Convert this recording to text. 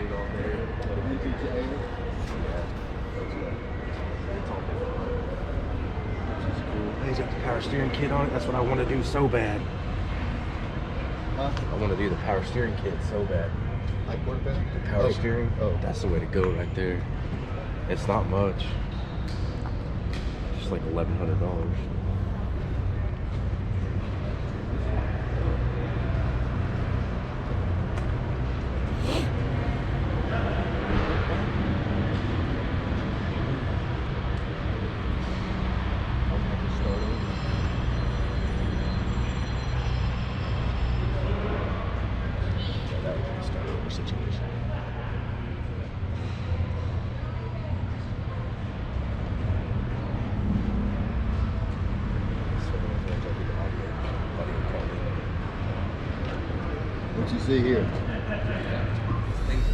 lighting on there. UTJ. It's all different. Which is cool. He's got the power steering kit on it. That's what I want to do so bad. Huh? I want to do the power steering kit so bad. Like what about? The power steering. Oh. That's the way to go right there. It's not much. Just like $1,100. Situation. What you see here? Things